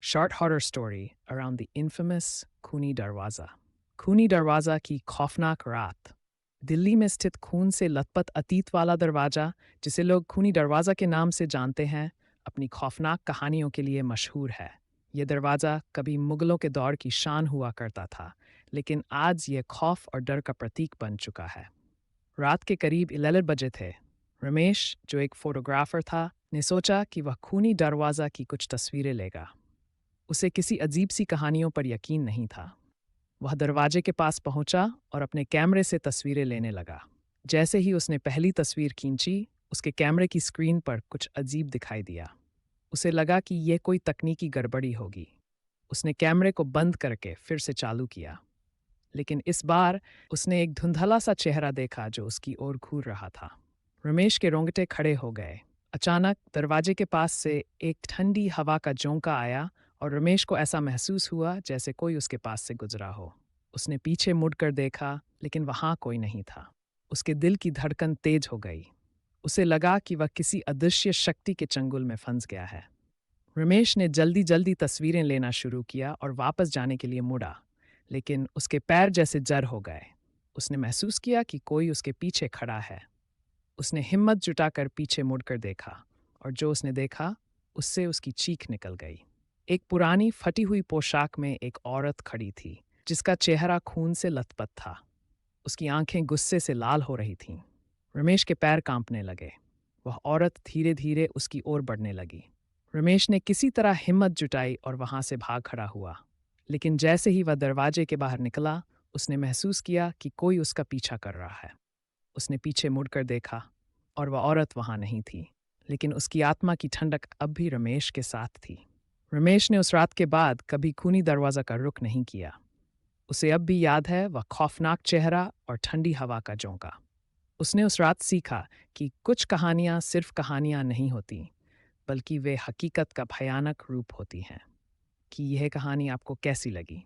Short horror story around the infamous खूनी दरवाज़ा। खूनी दरवाज़ा की खौफनाक रात। दिल्ली में स्थित खून से लथपथ अतीत वाला दरवाज़ा, जिसे लोग खूनी दरवाज़ा के नाम से जानते हैं, अपनी खौफनाक कहानियों के लिए मशहूर है। यह दरवाज़ा कभी मुगलों के दौर की शान हुआ करता था, लेकिन आज यह खौफ और डर का प्रतीक बन चुका है। रात के करीब 11 बजे थे। रमेश, जो एक फोटोग्राफर था, ने सोचा कि वह खूनी दरवाज़ा की कुछ तस्वीरें लेगा। उसे किसी अजीब सी कहानियों पर यकीन नहीं था। वह दरवाजे के पास पहुंचा और अपने कैमरे से तस्वीरें लेने लगा। जैसे ही उसने पहली तस्वीर खींची, उसके कैमरे की स्क्रीन पर कुछ अजीब दिखाई दिया। उसे लगा कि यह कोई तकनीकी गड़बड़ी होगी। उसने कैमरे को बंद करके फिर से चालू किया, लेकिन इस बार उसने एक धुंधला सा चेहरा देखा जो उसकी ओर घूर रहा था। रमेश के रोंगटे खड़े हो गए। अचानक दरवाजे के पास से एक ठंडी हवा का झोंका आया और रमेश को ऐसा महसूस हुआ जैसे कोई उसके पास से गुजरा हो। उसने पीछे मुड़कर देखा, लेकिन वहां कोई नहीं था। उसके दिल की धड़कन तेज हो गई। उसे लगा कि वह किसी अदृश्य शक्ति के चंगुल में फंस गया है। रमेश ने जल्दी जल्दी तस्वीरें लेना शुरू किया और वापस जाने के लिए मुड़ा, लेकिन उसके पैर जैसे जड़ हो गए। उसने महसूस किया कि कोई उसके पीछे खड़ा है। उसने हिम्मत जुटाकर पीछे मुड़कर देखा, और जो उसने देखा, उससे उसकी चीख निकल गई। एक पुरानी फटी हुई पोशाक में एक औरत खड़ी थी, जिसका चेहरा खून से लथपथ था। उसकी आंखें गुस्से से लाल हो रही थीं। रमेश के पैर कांपने लगे। वह औरत धीरे धीरे उसकी ओर बढ़ने लगी। रमेश ने किसी तरह हिम्मत जुटाई और वहां से भाग खड़ा हुआ। लेकिन जैसे ही वह दरवाजे के बाहर निकला, उसने महसूस किया कि कोई उसका पीछा कर रहा है। उसने पीछे मुड़कर देखा, और वह औरत वहां नहीं थी, लेकिन उसकी आत्मा की ठंडक अब भी रमेश के साथ थी। रमेश ने उस रात के बाद कभी खूनी दरवाज़ा का रुख नहीं किया। उसे अब भी याद है वह खौफनाक चेहरा और ठंडी हवा का झोंका। उसने उस रात सीखा कि कुछ कहानियां सिर्फ कहानियां नहीं होती, बल्कि वे हकीकत का भयानक रूप होती हैं। कि यह कहानी आपको कैसी लगी?